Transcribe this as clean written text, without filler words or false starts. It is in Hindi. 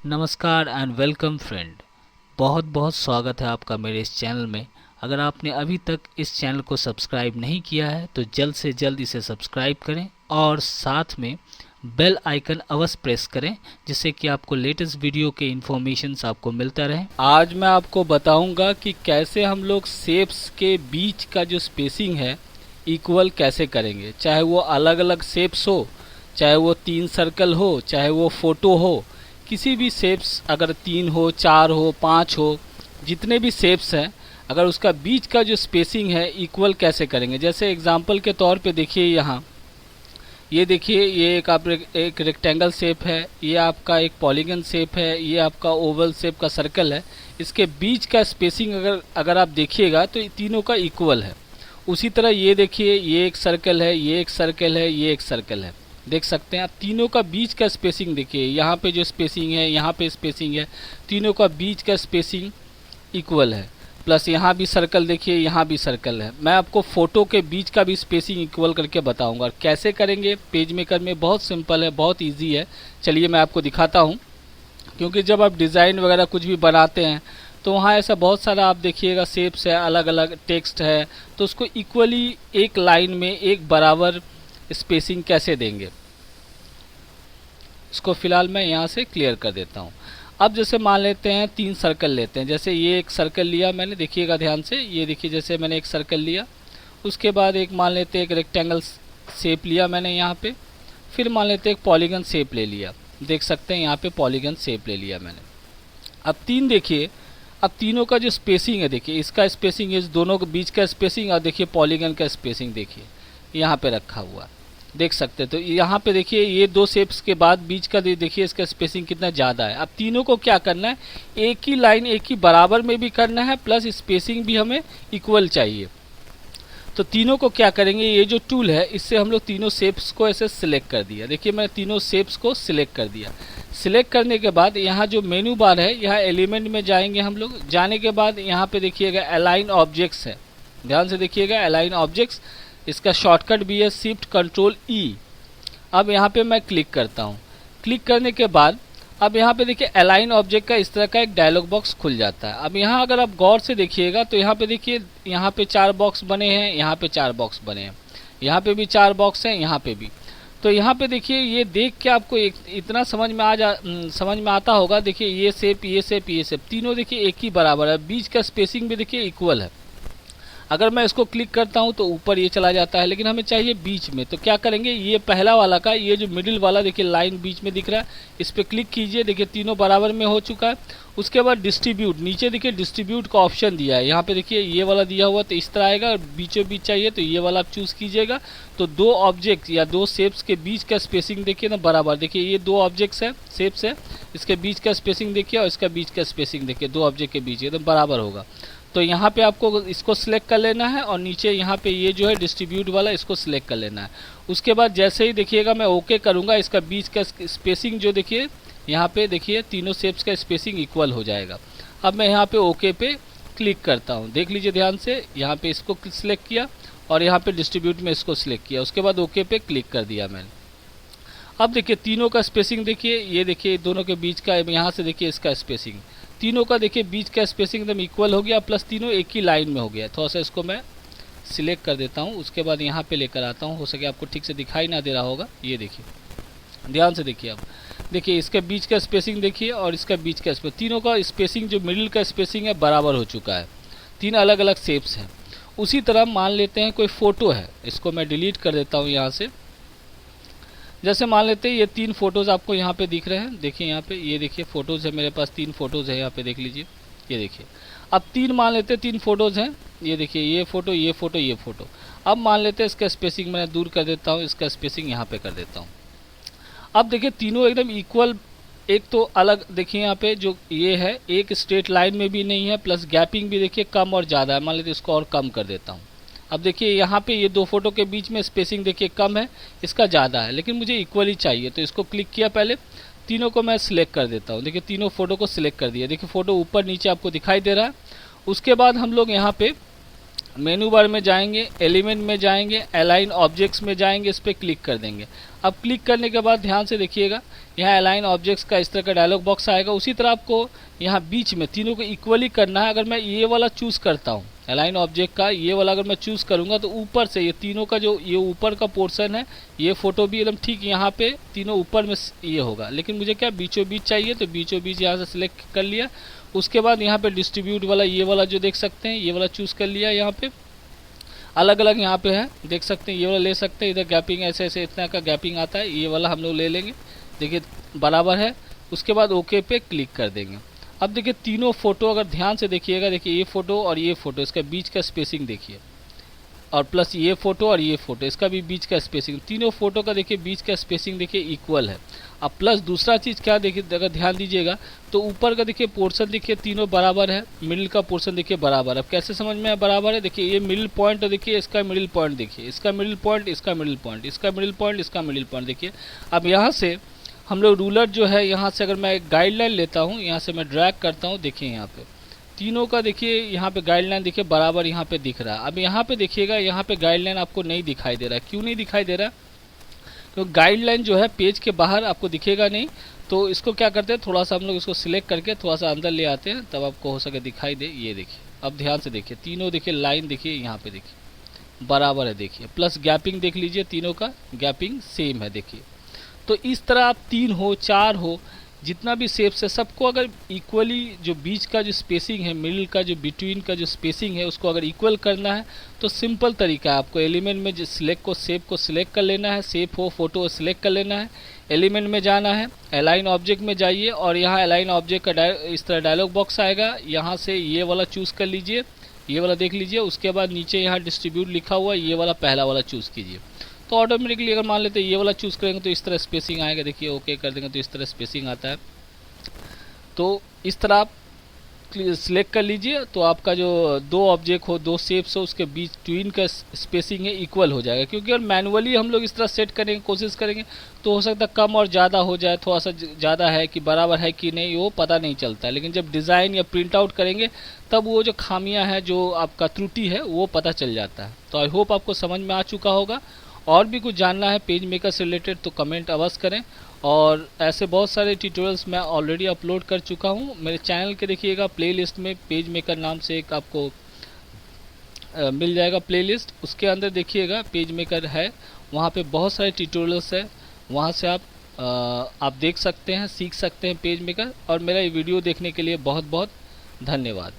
नमस्कार एंड वेलकम फ्रेंड। बहुत बहुत स्वागत है आपका मेरे इस चैनल में। अगर आपने अभी तक इस चैनल को सब्सक्राइब नहीं किया है तो जल्द से जल्द इसे सब्सक्राइब करें और साथ में बेल आइकन अवश्य प्रेस करें, जिससे कि आपको लेटेस्ट वीडियो के इन्फॉर्मेशंस आपको मिलता रहे। आज मैं आपको बताऊंगा कि कैसे हम लोग शेप्स के बीच का जो स्पेसिंग है इक्वल कैसे करेंगे। चाहे वो अलग अलग शेप्स हो, चाहे वो 3 सर्कल हो, चाहे वो फोटो हो, किसी भी शेप्स अगर 3 हो, 4 हो, 5 हो, जितने भी शेप्स हैं, अगर उसका बीच का जो स्पेसिंग है इक्वल कैसे करेंगे। जैसे एग्जांपल के तौर पे देखिए, यहाँ ये देखिए, ये एक रेक्टेंगल शेप है, ये आपका एक पॉलीगन शेप है, ये आपका ओवल शेप का सर्कल है। इसके बीच का स्पेसिंग अगर आप देखिएगा तो तीनों का इक्वल है। उसी तरह ये देखिए, ये एक सर्कल है, ये एक सर्कल है, ये एक सर्कल है। देख सकते हैं आप, तीनों का बीच का स्पेसिंग देखिए, यहाँ पे जो स्पेसिंग है, यहाँ पे स्पेसिंग है, तीनों का बीच का स्पेसिंग इक्वल है। प्लस यहाँ भी सर्कल देखिए, यहाँ भी सर्कल है। मैं आपको फोटो के बीच का भी स्पेसिंग इक्वल करके बताऊंगा। और कैसे करेंगे पेज मेकर में, बहुत सिंपल है, बहुत इजी है। चलिए मैं आपको दिखाता हूँ। क्योंकि जब आप डिज़ाइन वगैरह कुछ भी बनाते हैं तो वहाँ ऐसा बहुत सारा आप देखिएगा शेप्स है, अलग अलग टेक्स्ट है, तो उसको इक्वली एक लाइन में एक बराबर स्पेसिंग कैसे देंगे, इसको फिलहाल मैं यहाँ से क्लियर कर देता हूँ। अब जैसे मान लेते हैं 3 सर्कल लेते हैं। जैसे ये एक सर्कल लिया मैंने, देखिएगा ध्यान से, ये देखिए, जैसे मैंने एक सर्कल लिया, उसके बाद एक मान लेते हैं एक रेक्टेंगल शेप लिया मैंने यहाँ पे, फिर मान लेते हैं एक पॉलीगन शेप ले लिया। देख सकते हैं यहाँ पे पॉलीगन शेप ले लिया मैंने। अब 3 देखिए, अब तीनों का जो स्पेसिंग है देखिए, इसका स्पेसिंग, इस दोनों के बीच का स्पेसिंग, और देखिए पॉलीगन का स्पेसिंग देखिए यहाँ पे रखा हुआ, देख सकते हैं। तो यहाँ पे देखिए, ये 2 शेप्स के बाद बीच का देखिए इसका स्पेसिंग कितना ज़्यादा है। अब तीनों को क्या करना है, एक ही लाइन, एक ही बराबर में भी करना है, प्लस स्पेसिंग भी हमें इक्वल चाहिए। तो तीनों को क्या करेंगे, ये जो टूल है इससे हम लोग तीनों शेप्स को ऐसे सिलेक्ट कर दिया। देखिए मैं तीनों शेप्स को सिलेक्ट कर दिया। सिलेक्ट करने के बाद यहाँ जो मेनू बार है, यहाँ एलिमेंट में जाएंगे हम लोग। जाने के बाद यहाँ पे देखिएगा अलाइन ऑब्जेक्ट्स है, ध्यान से देखिएगा, अलाइन ऑब्जेक्ट्स, इसका शॉर्टकट भी है शिफ्ट कंट्रोल ई। अब यहाँ पे मैं क्लिक करता हूँ। क्लिक करने के बाद अब यहाँ पे देखिए अलाइन ऑब्जेक्ट का इस तरह का एक डायलॉग बॉक्स खुल जाता है। अब यहाँ अगर आप गौर से देखिएगा तो यहाँ पे देखिए, यहाँ पे 4 बॉक्स बने हैं, यहाँ पे 4 बॉक्स बने हैं, यहाँ पे भी 4 बॉक्स हैं, यहाँ पे भी। तो यहाँ पे देखिए, ये देख के आपको इतना समझ में आता होगा। देखिए ये शेप, ये शेप, ये शेप, तीनों देखिए एक ही बराबर है। बीच का स्पेसिंग भी देखिए इक्वल है। अगर मैं इसको क्लिक करता हूं तो ऊपर ये चला जाता है, लेकिन हमें चाहिए बीच में। तो क्या करेंगे, ये पहला वाला का, ये जो मिडिल वाला देखिए लाइन बीच में दिख रहा है, इस पर क्लिक कीजिए। देखिए तीनों बराबर में हो चुका है। उसके बाद डिस्ट्रीब्यूट, नीचे देखिए डिस्ट्रीब्यूट का ऑप्शन दिया है, यहाँ पे देखिए ये वाला दिया हुआ, तो इस तरह आएगा। और बीचों बीच चाहिए तो ये वाला आप चूज कीजिएगा। तो 2 ऑब्जेक्ट या 2 शेप्स के बीच का स्पेसिंग देखिए ना बराबर। देखिए ये 2 ऑब्जेक्ट्स है, शेप्स है, इसके बीच का स्पेसिंग देखिए और इसका बीच का स्पेसिंग देखिए, 2 ऑब्जेक्ट के बीच एकदम बराबर होगा। तो यहाँ पे आपको इसको सिलेक्ट कर लेना है और नीचे यहाँ पे ये जो है डिस्ट्रीब्यूट वाला, इसको सिलेक्ट कर लेना है। उसके बाद जैसे ही देखिएगा मैं ओके करूँगा, इसका बीच का स्पेसिंग जो देखिए यहाँ पे देखिए तीनों शेप्स का स्पेसिंग इक्वल हो जाएगा। अब मैं यहाँ पे ओके पे क्लिक करता हूँ। देख लीजिए ध्यान से, यहाँ पे इसको सिलेक्ट किया और यहाँ पे डिस्ट्रीब्यूट में इसको सिलेक्ट किया। उसके बाद ओके पे क्लिक कर दिया मैंने। अब देखिए तीनों का स्पेसिंग देखिए, ये देखिए दोनों के बीच का, यहाँ से देखिए इसका स्पेसिंग, तीनों का देखिए बीच का स्पेसिंग एकदम इक्वल हो गया, प्लस तीनों एक ही लाइन में हो गया। थोड़ा सा इसको मैं सिलेक्ट कर देता हूँ। उसके बाद यहाँ पे लेकर आता हूँ, हो सके आपको ठीक से दिखाई ना दे रहा होगा। ये देखिए, ध्यान से देखिए। अब देखिए इसके बीच का स्पेसिंग देखिए और इसका बीच का स्पेसिंग, तीनों का स्पेसिंग जो मिडिल का स्पेसिंग है बराबर हो चुका है। 3 अलग अलग शेप्स हैं। उसी तरह मान लेते हैं कोई फ़ोटो है, इसको मैं डिलीट कर देता हूँ यहाँ से। जैसे मान लेते हैं ये 3 फोटोज़ आपको यहाँ पे दिख रहे हैं। देखिए यहाँ पे, ये देखिए फ़ोटोज़ है मेरे पास, 3 फोटोज़ है यहाँ पे, देख लीजिए, ये देखिए। अब 3 मान लेते हैं, 3 फोटोज़ हैं, ये देखिए, ये फ़ोटो, ये फ़ोटो, ये फ़ोटो। अब मान लेते हैं इसका स्पेसिंग मैं दूर कर देता हूँ, इसका स्पेसिंग यहाँ पे कर देता हूँ। अब देखिए तीनों एकदम इक्वल। एक तो अलग देखिए यहाँ पे जो ये है, एक स्ट्रेट लाइन में भी नहीं है, प्लस गैपिंग भी देखिए कम और ज़्यादा है। मान लेते इसको और कम कर देता हूँ। अब देखिए यहाँ पे ये 2 फोटो के बीच में स्पेसिंग देखिए कम है, इसका ज़्यादा है, लेकिन मुझे इक्वली चाहिए। तो इसको क्लिक किया, पहले तीनों को मैं सिलेक्ट कर देता हूँ। देखिए तीनों फोटो को सिलेक्ट कर दिया। देखिए फोटो ऊपर नीचे आपको दिखाई दे रहा है। उसके बाद हम लोग यहाँ पे मेनू बार में जाएंगे, एलिमेंट में जाएंगे, अलाइन ऑब्जेक्ट्स में जाएंगे, इस पर क्लिक कर देंगे। अब क्लिक करने के बाद ध्यान से देखिएगा, यहाँ अलाइन ऑब्जेक्ट्स का इस तरह का डायलॉग बॉक्स आएगा। उसी तरह आपको यहाँ बीच में तीनों को इक्वली करना है। अगर मैं ये वाला चूज़ करता हूँ, अलाइन ऑब्जेक्ट का ये वाला अगर मैं चूज़ करूँगा, तो ऊपर से ये तीनों का जो ये ऊपर का पोर्शन है, ये फ़ोटो भी एकदम ठीक यहाँ पे तीनों ऊपर में ये होगा। लेकिन मुझे क्या बीचों बीच चाहिए, तो बीचों बीच यहाँ से सिलेक्ट कर लिया। उसके बाद यहाँ पे डिस्ट्रीब्यूट वाला ये वाला जो देख सकते हैं, ये वाला चूज़ कर लिया। यहाँ पे अलग अलग यहाँ पे है, देख सकते हैं, ये वाला ले सकते हैं। इधर गैपिंग ऐसे ऐसे इतना का गैपिंग आता है, ये वाला हम लोग ले लेंगे। देखिए बराबर है। उसके बाद ओके पे क्लिक कर देंगे। अब देखिए तीनों फ़ोटो अगर ध्यान से देखिएगा, देखिए ये फ़ोटो और ये फ़ोटो, इसका बीच का स्पेसिंग देखिए, और प्लस ये फ़ोटो और ये फ़ोटो, इसका भी बीच का स्पेसिंग, तीनों फ़ोटो का देखिए बीच का स्पेसिंग देखिए इक्वल है। अब प्लस दूसरा चीज़ क्या देखिए, अगर ध्यान दीजिएगा तो ऊपर का देखिए पोर्शन देखिए तीनों बराबर है, मिडिल का पोर्शन देखिए बराबर है। अब कैसे समझ में बराबर है, देखिए ये मिडिल पॉइंट देखिए, इसका मिडिल पॉइंट देखिए, इसका मिडिल पॉइंट, इसका मिडिल पॉइंट, इसका मिडिल पॉइंट, इसका मिडिल पॉइंट देखिए। अब यहाँ से हम लोग रूलर जो है, यहाँ से अगर मैं एक गाइडलाइन लेता हूँ, यहाँ से मैं ड्रैग करता हूँ, देखिए यहाँ पे तीनों का देखिए यहाँ पे गाइडलाइन देखिए बराबर यहाँ पे दिख रहा है। अब यहाँ पे देखिएगा, यहाँ पे गाइडलाइन आपको नहीं दिखाई दे रहा है। क्यों नहीं दिखाई दे रहा है? तो गाइडलाइन जो है पेज के बाहर आपको दिखेगा नहीं। तो इसको क्या करते हैं, थोड़ा सा हम लोग इसको सिलेक्ट करके थोड़ा सा अंदर ले आते हैं, तब आपको हो सके दिखाई दे। ये देखिए, अब ध्यान से देखिए, तीनों देखिए लाइन देखिए यहाँ पे देखिए बराबर है, देखिए प्लस गैपिंग देख लीजिए, तीनों का गैपिंग सेम है देखिए। तो इस तरह आप 3 हो 4 हो, जितना भी शेप्स है, सबको अगर इक्वली जो बीच का जो स्पेसिंग है, मिडिल का जो बिटवीन का जो स्पेसिंग है, उसको अगर इक्वल करना है तो सिंपल तरीका है। आपको एलिमेंट में जो सिलेक्ट को शेप को सिलेक्ट कर लेना है, शेप हो फोटो सिलेक्ट कर लेना है, एलिमेंट में जाना है, अलाइन ऑब्जेक्ट में जाइए, और यहाँ अलाइन ऑब्जेक्ट का इस तरह डायलॉग बॉक्स आएगा। यहाँ से ये वाला चूज़ कर लीजिए, ये वाला देख लीजिए। उसके बाद नीचे यहाँ डिस्ट्रीब्यूट लिखा हुआ, ये वाला पहला वाला चूज़ कीजिए। तो ऑटोमेटिकली अगर मान लेते हैं ये वाला चूज़ करेंगे तो इस तरह स्पेसिंग आएगा। देखिए ओके कर देंगे तो इस तरह स्पेसिंग आता है। तो इस तरह आप सिलेक्ट कर लीजिए, तो आपका जो 2 ऑब्जेक्ट हो, 2 शेप्स हो, उसके बीच ट्विन का स्पेसिंग है इक्वल हो जाएगा। क्योंकि अगर मैनुअली हम लोग इस तरह सेट करेंगे, कोशिश करेंगे, तो हो सकता है कम और ज़्यादा हो जाए, थोड़ा सा ज़्यादा है कि बराबर है कि नहीं, वो पता नहीं चलता है। लेकिन जब डिज़ाइन या प्रिंट आउट करेंगे, तब वो जो खामियां हैं, जो आपका त्रुटि है, वो पता चल जाता है। तो आई होप आपको समझ में आ चुका होगा। और भी कुछ जानना है पेज मेकर से रिलेटेड तो कमेंट अवश्य करें। और ऐसे बहुत सारे ट्यूटोरियल्स मैं ऑलरेडी अपलोड कर चुका हूँ मेरे चैनल के। देखिएगा प्लेलिस्ट में पेज मेकर नाम से एक आपको मिल जाएगा प्लेलिस्ट, उसके अंदर देखिएगा पेज मेकर है, वहाँ पे बहुत सारे ट्यूटोरियल्स है, वहाँ से आप देख सकते हैं, सीख सकते हैं पेज मेकर। और मेरा ये वीडियो देखने के लिए बहुत बहुत धन्यवाद।